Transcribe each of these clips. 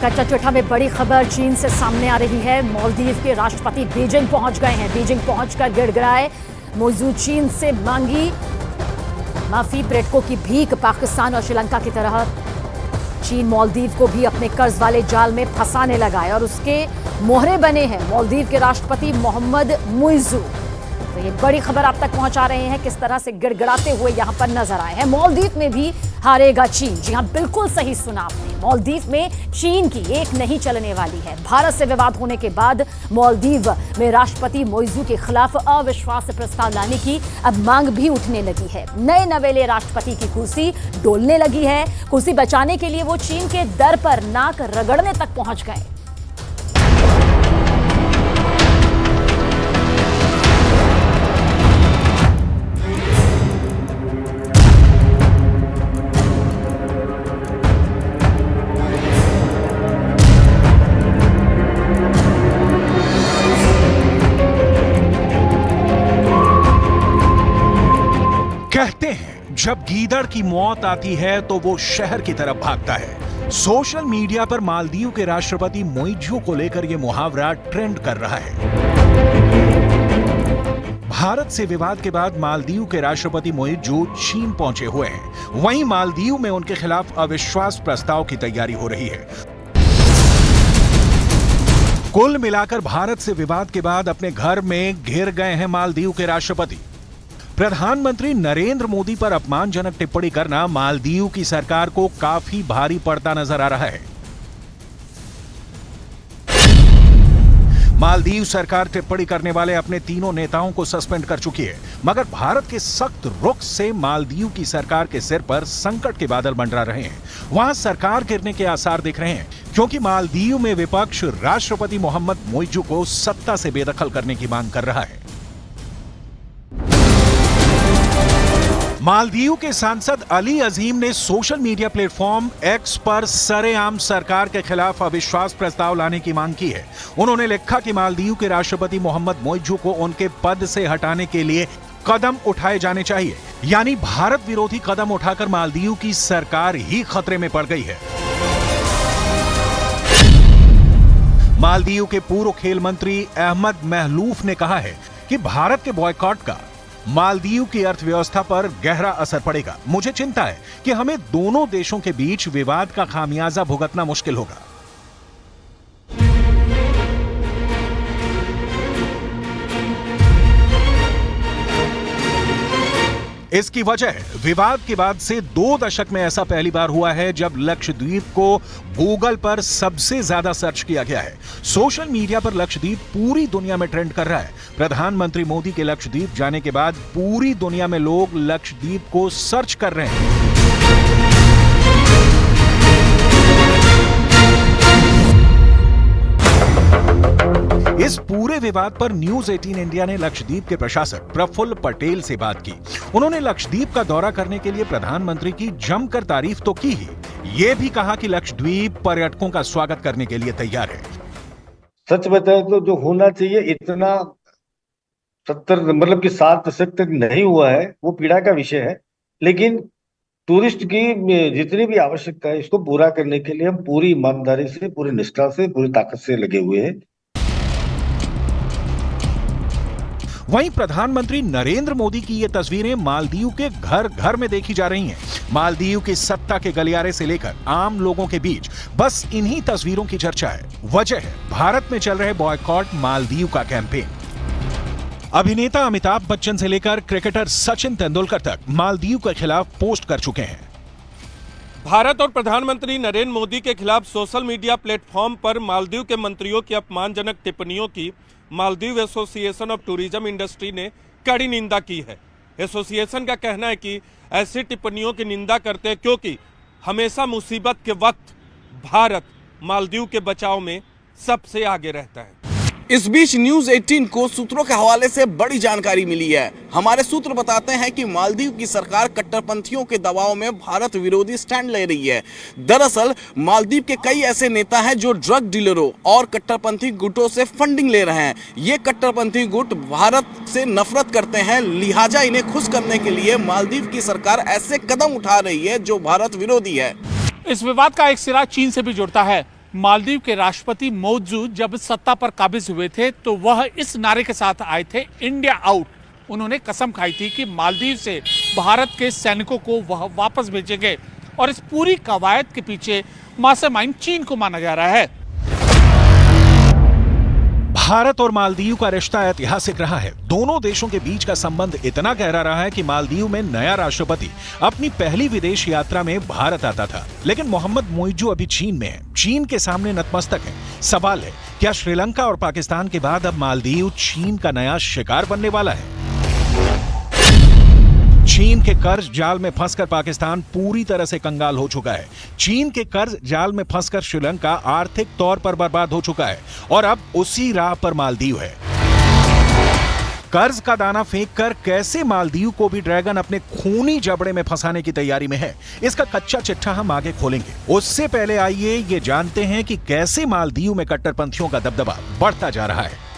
कच्चा चिट्ठा में बड़ी खबर चीन से सामने आ रही है। मालदीव के राष्ट्रपति बीजिंग पहुंच गए हैं। बीजिंग पहुंचकर गिड़गिड़ाए, मौजूद चीन से मांगी माफी, पर्यटकों की भीख। पाकिस्तान और श्रीलंका की तरह चीन मालदीव को भी अपने कर्ज वाले जाल में फंसाने लगा है और उसके मोहरे बने हैं मालदीव के राष्ट्रपति मोहम्मद मुइज़ू। तो ये बड़ी खबर आप तक पहुंचा रहे हैं, किस तरह से गिड़गिड़ाते हुए यहां पर नजर आए हैं। मालदीव में भी हारेगा चीन। जी हां, बिल्कुल सही सुना आपने। मालदीव में चीन की एक नहीं चलने वाली है। भारत से विवाद होने के बाद मालदीव में राष्ट्रपति मुइज़ू के खिलाफ अविश्वास प्रस्ताव लाने की अब मांग भी उठने लगी है। नए नवेले राष्ट्रपति की कुर्सी डोलने लगी है। कुर्सी बचाने के लिए वो चीन के दर पर नाक रगड़ने तक पहुंच गए। कहते हैं जब गीदड़ की मौत आती है तो वो शहर की तरफ भागता है। सोशल मीडिया पर मालदीव के राष्ट्रपति मुइज़ू को लेकर यह मुहावरा ट्रेंड कर रहा है। भारत से विवाद के बाद मालदीव के राष्ट्रपति मुइज़ू चीन पहुंचे हुए हैं। वहीं मालदीव में उनके खिलाफ अविश्वास प्रस्ताव की तैयारी हो रही है। कुल मिलाकर भारत से विवाद के बाद अपने घर में घिर गए हैं मालदीव के राष्ट्रपति। प्रधानमंत्री नरेंद्र मोदी पर अपमानजनक टिप्पणी करना मालदीव की सरकार को काफी भारी पड़ता नजर आ रहा है। मालदीव सरकार टिप्पणी करने वाले अपने तीनों नेताओं को सस्पेंड कर चुकी है, मगर भारत के सख्त रुख से मालदीव की सरकार के सिर पर संकट के बादल मंडरा रहे हैं। वहां सरकार गिरने के आसार दिख रहे हैं, क्योंकि मालदीव में विपक्ष राष्ट्रपति मोहम्मद मुइज़ू को सत्ता से बेदखल करने की मांग कर रहा है। मालदीव के सांसद अली अजीम ने सोशल मीडिया प्लेटफॉर्म एक्स पर सरेआम सरकार के खिलाफ अविश्वास प्रस्ताव लाने की मांग की है। उन्होंने लिखा कि मालदीव के राष्ट्रपति मोहम्मद मुइज़ू को उनके पद से हटाने के लिए कदम उठाए जाने चाहिए। यानी भारत विरोधी कदम उठाकर मालदीव की सरकार ही खतरे में पड़ गई है। मालदीव के पूर्व खेल मंत्री अहमद महलूफ ने कहा है कि भारत के बॉयकॉट का मालदीव की अर्थव्यवस्था पर गहरा असर पड़ेगा। मुझे चिंता है कि हमें दोनों देशों के बीच विवाद का खामियाजा भुगतना मुश्किल होगा। इसकी वजह विवाद के बाद से 2 दशक में ऐसा पहली बार हुआ है जब लक्षद्वीप को गूगल पर सबसे ज्यादा सर्च किया गया है। सोशल मीडिया पर लक्षद्वीप पूरी दुनिया में ट्रेंड कर रहा है। प्रधानमंत्री मोदी के लक्षद्वीप जाने के बाद पूरी दुनिया में लोग लक्षद्वीप को सर्च कर रहे हैं। इस पूरे विवाद पर न्यूज 18 इंडिया ने लक्षद्वीप के प्रशासक प्रफुल्ल पटेल से बात की। उन्होंने लक्षद्वीप का दौरा करने के लिए प्रधानमंत्री की जमकर तारीफ तो की ही, ये भी कहा कि लक्षद्वीप पर्यटकों का स्वागत करने के लिए तैयार है। सच बताए तो जो होना चाहिए इतना 7 दशक तक नहीं हुआ है, वो पीड़ा का विषय है। लेकिन टूरिस्ट की जितनी भी आवश्यकता है, इसको पूरा करने के लिए हम पूरी ईमानदारी से, पूरी निष्ठा से, पूरी ताकत से लगे हुए हैं। वहीं प्रधानमंत्री नरेंद्र मोदी की ये तस्वीरें मालदीव के घर घर में देखी जा रही हैं। मालदीव की सत्ता के गलियारे से लेकर आम लोगों के बीच बस इन्हीं तस्वीरों की चर्चा है। वजह है भारत में चल रहे बॉयकॉट मालदीव का कैंपेन। अभिनेता अमिताभ बच्चन से लेकर क्रिकेटर सचिन तेंदुलकर तक मालदीव के खिलाफ पोस्ट कर चुके हैं। भारत और प्रधानमंत्री नरेंद्र मोदी के खिलाफ सोशल मीडिया प्लेटफॉर्म पर मालदीव के मंत्रियों की अपमानजनक टिप्पणियों की Maldives association of tourism industry ने कड़ी निंदा की है। एसोसिएशन का कहना है कि ऐसी टिप्पणियों की निंदा करते हैं क्योंकि हमेशा मुसीबत के वक्त भारत मालदीव के बचाव में सबसे आगे रहता है। इस बीच न्यूज 18 को सूत्रों के हवाले से बड़ी जानकारी मिली है। हमारे सूत्र बताते हैं कि मालदीव की सरकार कट्टरपंथियों के दबाव में भारत विरोधी स्टैंड ले रही है। दरअसल मालदीव के कई ऐसे नेता हैं जो ड्रग डीलरों और कट्टरपंथी गुटों से फंडिंग ले रहे हैं। ये कट्टरपंथी गुट भारत से नफरत करते हैं, लिहाजा इन्हें खुश करने के लिए मालदीव की सरकार ऐसे कदम उठा रही है जो भारत विरोधी है। इस विवाद का एक सिरा चीन से भी जुड़ता है। मालदीव के राष्ट्रपति मौजूद जब सत्ता पर काबिज हुए थे तो वह इस नारे के साथ आए थे, इंडिया आउट। उन्होंने कसम खाई थी कि मालदीव से भारत के सैनिकों को वह वापस भेजेंगे और इस पूरी कवायद के पीछे मास्टरमाइंड चीन को माना जा रहा है। भारत और मालदीव का रिश्ता ऐतिहासिक रहा है। दोनों देशों के बीच का संबंध इतना गहरा रहा है कि मालदीव में नया राष्ट्रपति अपनी पहली विदेश यात्रा में भारत आता था। लेकिन मोहम्मद मोइजू अभी चीन में है, चीन के सामने नतमस्तक है। सवाल है, क्या श्रीलंका और पाकिस्तान के बाद अब मालदीव चीन का नया शिकार बनने वाला है? चीन के कर्ज जाल में फंसकर पाकिस्तान पूरी तरह से कंगाल हो चुका है। चीन के कर्ज जाल में फंसकर श्रीलंका आर्थिक तौर पर बर्बाद हो चुका है और अब उसी राह पर मालदीव है। कर्ज का दाना फेंककर कैसे मालदीव को भी ड्रैगन अपने खूनी जबड़े में फंसाने की तैयारी में है, इसका कच्चा चिट्ठा हम आगे खोलेंगे। उससे पहले आइए ये जानते हैं कि कैसे मालदीव में कट्टरपंथियों का दबदबा बढ़ता जा रहा है।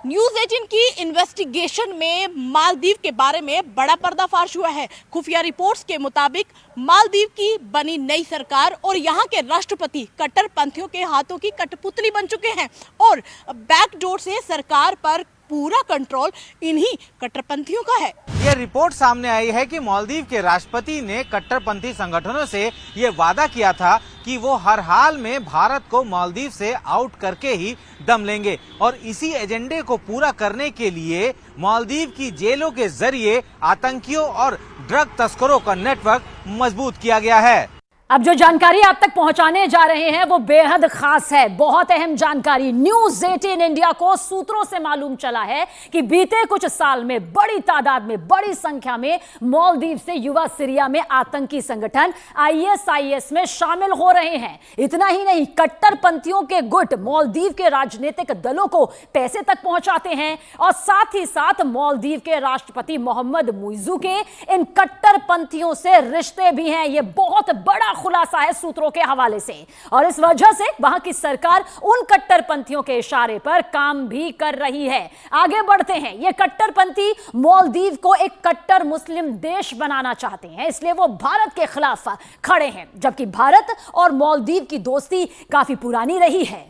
न्यूज 18 की इन्वेस्टिगेशन में मालदीव के बारे में बड़ा पर्दाफाश हुआ है। खुफिया रिपोर्ट्स के मुताबिक मालदीव की बनी नई सरकार और यहाँ के राष्ट्रपति कट्टरपंथियों के हाथों की कठपुतली बन चुके हैं और बैकडोर से सरकार पर पूरा कंट्रोल इन्हीं कट्टरपंथियों का है। यह रिपोर्ट सामने आई है कि मालदीव के राष्ट्रपति ने कट्टरपंथी संगठनों से ये वादा किया था कि वो हर हाल में भारत को मालदीव से आउट करके ही दम लेंगे और इसी एजेंडे को पूरा करने के लिए मालदीव की जेलों के जरिए आतंकियों और ड्रग तस्करों का नेटवर्क मजबूत किया गया है। अब जो जानकारी आप तक पहुंचाने जा रहे हैं वो बेहद खास है, बहुत अहम जानकारी। न्यूज 18 इंडिया को सूत्रों से मालूम चला है कि बीते कुछ साल में बड़ी तादाद में, बड़ी संख्या में मालदीव से युवा सीरिया में आतंकी संगठन ISIS में शामिल हो रहे हैं। इतना ही नहीं, कट्टरपंथियों के गुट मालदीव के राजनीतिक दलों को पैसे तक पहुंचाते हैं और साथ ही साथ मालदीव के राष्ट्रपति मोहम्मद मोइजू के इन कट्टरपंथियों से रिश्ते भी हैं। यह बहुत बड़ा खुलासा है सूत्रों के हवाले से और इस वजह से वहां की सरकार उन कट्टरपंथियों के इशारे पर काम भी कर रही है। आगे बढ़ते हैं। ये कट्टरपंथी मालदीव को एक कट्टर मुस्लिम देश बनाना चाहते हैं, इसलिए वो भारत के खिलाफ खड़े हैं, जबकि भारत और मालदीव की दोस्ती काफी पुरानी रही है।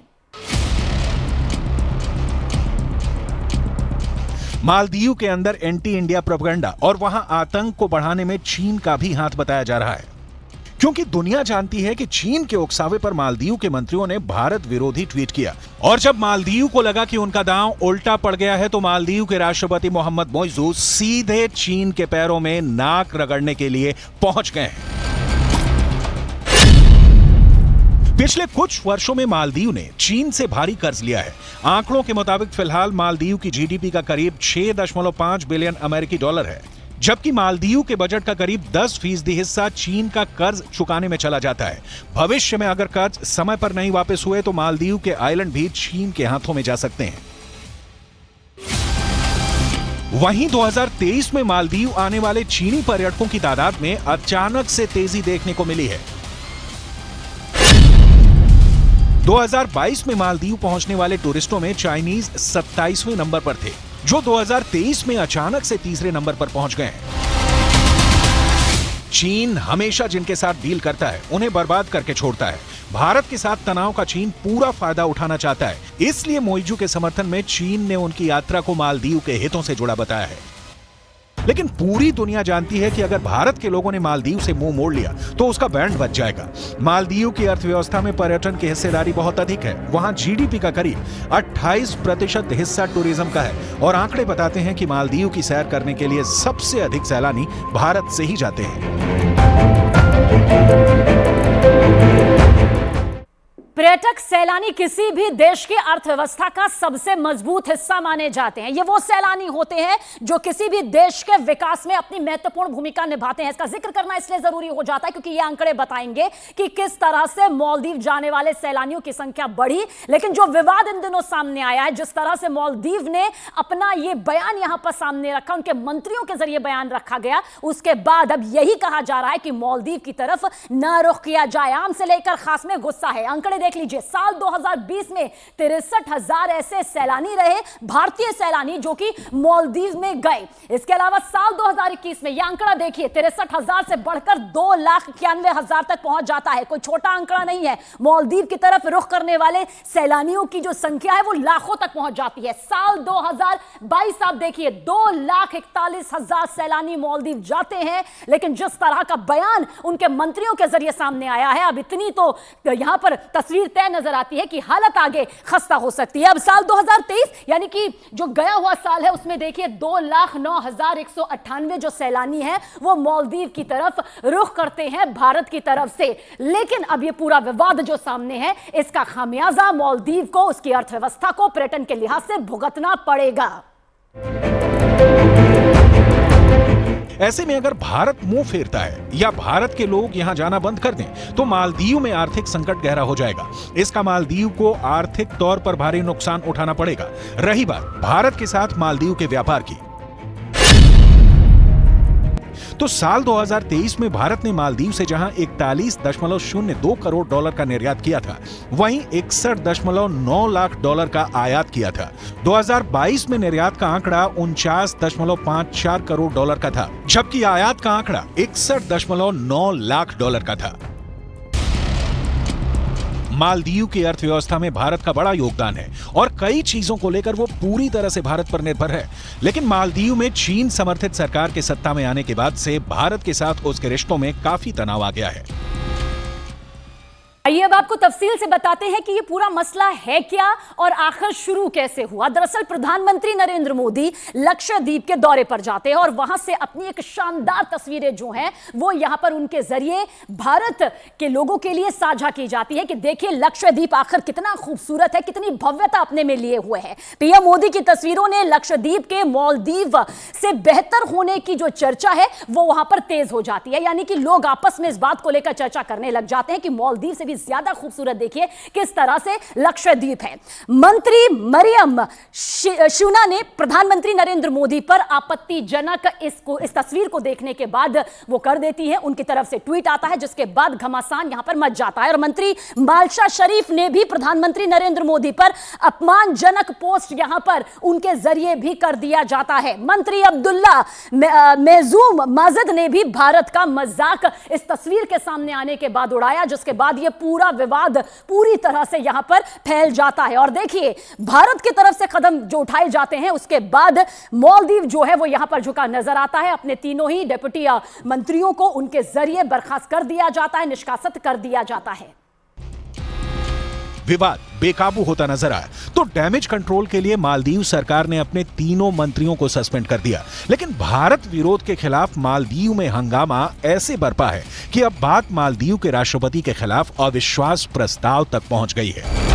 मालदीव के अंदर एंटी इंडिया प्रोपेगेंडा और वहां आतंक को बढ़ाने में चीन का भी हाथ बताया जा रहा है, क्योंकि दुनिया जानती है कि चीन के उकसावे पर मालदीव के मंत्रियों ने भारत विरोधी ट्वीट किया और जब मालदीव को लगा कि उनका दांव उल्टा पड़ गया है तो मालदीव के राष्ट्रपति मोहम्मद मोइजू सीधे चीन के पैरों में नाक रगड़ने के लिए पहुंच गए हैं। पिछले कुछ वर्षों में मालदीव ने चीन से भारी कर्ज लिया है। आंकड़ों के मुताबिक फिलहाल मालदीव की GDP का करीब 6.5 बिलियन अमेरिकी डॉलर है, जबकि मालदीव के बजट का करीब 10% हिस्सा चीन का कर्ज चुकाने में चला जाता है। भविष्य में अगर कर्ज समय पर नहीं वापस हुए तो मालदीव के आइलैंड भी चीन के हाथों में जा सकते हैं। वहीं 2023 में मालदीव आने वाले चीनी पर्यटकों की तादाद में अचानक से तेजी देखने को मिली है। 2022 में मालदीव पहुंचने वाले टूरिस्टों में चाइनीज 27वें नंबर पर थे, जो 2023 में अचानक से तीसरे नंबर पर पहुंच गए हैं। चीन हमेशा जिनके साथ डील करता है उन्हें बर्बाद करके छोड़ता है। भारत के साथ तनाव का चीन पूरा फायदा उठाना चाहता है, इसलिए मोइजू के समर्थन में चीन ने उनकी यात्रा को मालदीव के हितों से जुड़ा बताया है। लेकिन पूरी दुनिया जानती है कि अगर भारत के लोगों ने मालदीव से मुंह मोड़ लिया तो उसका बैंड बच जाएगा। मालदीव की अर्थव्यवस्था में पर्यटन की हिस्सेदारी बहुत अधिक है। वहां GDP का करीब 28% हिस्सा टूरिज्म का है और आंकड़े बताते हैं कि मालदीव की सैर करने के लिए सबसे अधिक सैलानी भारत से ही जाते हैं। पर्यटक सैलानी किसी भी देश की अर्थव्यवस्था का सबसे मजबूत हिस्सा माने जाते हैं। ये वो सैलानी होते हैं जो किसी भी देश के विकास में अपनी महत्वपूर्ण भूमिका निभाते हैं। इसका जिक्र करना इसलिए जरूरी हो जाता है क्योंकि ये आंकड़े बताएंगे कि किस तरह से मालदीव जाने वाले सैलानियों की संख्या बढ़ी। लेकिन जो विवाद इन दिनों सामने आया है, जिस तरह से मालदीव ने अपना ये बयान यहां पर सामने रखा, उनके मंत्रियों के जरिए बयान रखा गया, उसके बाद अब यही कहा जा रहा है कि मालदीव की तरफ न रुख किया जाए। आम से लेकर खास में गुस्सा है। आंकड़े देख लीजिए, साल 2020 में 63,000 ऐसे सैलानी रहे, भारतीय सैलानी, जो कि मालदीव में गए। इसके अलावा साल 2021 में यह आंकड़ा देखिए, 63,000 से बढ़कर 2,91,000 तक पहुंच जाता है। कोई छोटा आंकड़ा नहीं है। मालदीव की तरफ रुख करने वाले सैलानियों की जो संख्या है वो लाखों तक पहुंच जाती है। साल 2022 आप देखिए, 2,41,000 सैलानी मालदीव जाते हैं, लेकिन जिस तरह का बयान उनके मंत्रियों के जरिए सामने आया है, अब इतनी तो यहां पर तस्वीर तय नजर आती है कि हालत आगे खस्ता हो सकती है। अब साल 2023 यानी कि जो गया हुआ साल है, उसमें देखिए 2,09,198 जो सैलानी हैं वो मालदीव की तरफ रुख करते हैं भारत की तरफ से। लेकिन अब ये पूरा विवाद जो सामने है, इसका खामियाजा मालदीव को, उसकी अर्थव्यवस्था को पर्यटन के लिहाज से भुगतना पड़ेगा। ऐसे में अगर भारत मुंह फेरता है या भारत के लोग यहां जाना बंद कर दें तो मालदीव में आर्थिक संकट गहरा हो जाएगा। इसका मालदीव को आर्थिक तौर पर भारी नुकसान उठाना पड़ेगा। रही बात भारत के साथ मालदीव के व्यापार की, तो साल 2023 में भारत ने मालदीव से जहां 41.02 करोड़ डॉलर का निर्यात किया था, वहीं 61.9 लाख डॉलर का आयात किया था। 2022 में निर्यात का आंकड़ा 49.54 करोड़ डॉलर का था, जबकि आयात का आंकड़ा 61.9 लाख डॉलर का था। मालदीव की अर्थव्यवस्था में भारत का बड़ा योगदान है और कई चीजों को लेकर वो पूरी तरह से भारत पर निर्भर है। लेकिन मालदीव में चीन समर्थित सरकार के सत्ता में आने के बाद से भारत के साथ उसके रिश्तों में काफी तनाव आ गया है। आइए अब आपको तफसील से बताते हैं कि ये पूरा मसला है क्या और आखिर शुरू कैसे हुआ। दरअसल प्रधानमंत्री नरेंद्र मोदी लक्षद्वीप के दौरे पर जाते हैं और वहां से अपनी एक शानदार तस्वीरें जो हैं वो यहां पर उनके जरिए भारत के लोगों के लिए साझा की जाती है कि देखिए लक्षद्वीप आखिर कितना खूबसूरत है, कितनी भव्यता अपने में लिए हुए है। पीएम मोदी की तस्वीरों ने लक्षद्वीप के मालदीव से बेहतर होने की जो चर्चा है वो वहां पर तेज हो जाती है, यानी कि लोग आपस में इस बात को लेकर चर्चा करने लग जाते हैं कि मालदीव से भी ज्यादा खूबसूरत देखिए किस तरह से लक्षद्वीप है। मंत्री मरियम शूना ने प्रधानमंत्री नरेंद्र मोदी पर आपत्तिजनक इस तस्वीर को देखने के बाद वो कर देती है, उनकी तरफ से ट्वीट आता है, जिसके बाद घमासान यहां पर मच जाता है। और मंत्री मालशा शरीफ ने भी प्रधानमंत्री नरेंद्र मोदी पर अपमानजनक पोस्ट यहां पर उनके जरिए भी कर दिया जाता है। मंत्री अब्दुल्ला मेजूम माजिद ने भी भारत का मजाक इस तस्वीर के सामने आने के बाद उड़ाया, जिसके बाद यह पूरा विवाद पूरी तरह से यहां पर फैल जाता है। और देखिए भारत की तरफ से कदम जो उठाए जाते हैं उसके बाद मालदीव जो है वो यहां पर झुका नजर आता है। अपने तीनों ही डिप्टी मंत्रियों को उनके जरिए बर्खास्त कर दिया जाता है, निष्कासित कर दिया जाता है। विवाद बेकाबू होता नजर आया तो डैमेज कंट्रोल के लिए मालदीव सरकार ने अपने तीनों मंत्रियों को सस्पेंड कर दिया। लेकिन भारत विरोध के खिलाफ मालदीव में हंगामा ऐसे बरपा है कि अब बात मालदीव के राष्ट्रपति के खिलाफ अविश्वास प्रस्ताव तक पहुंच गई है।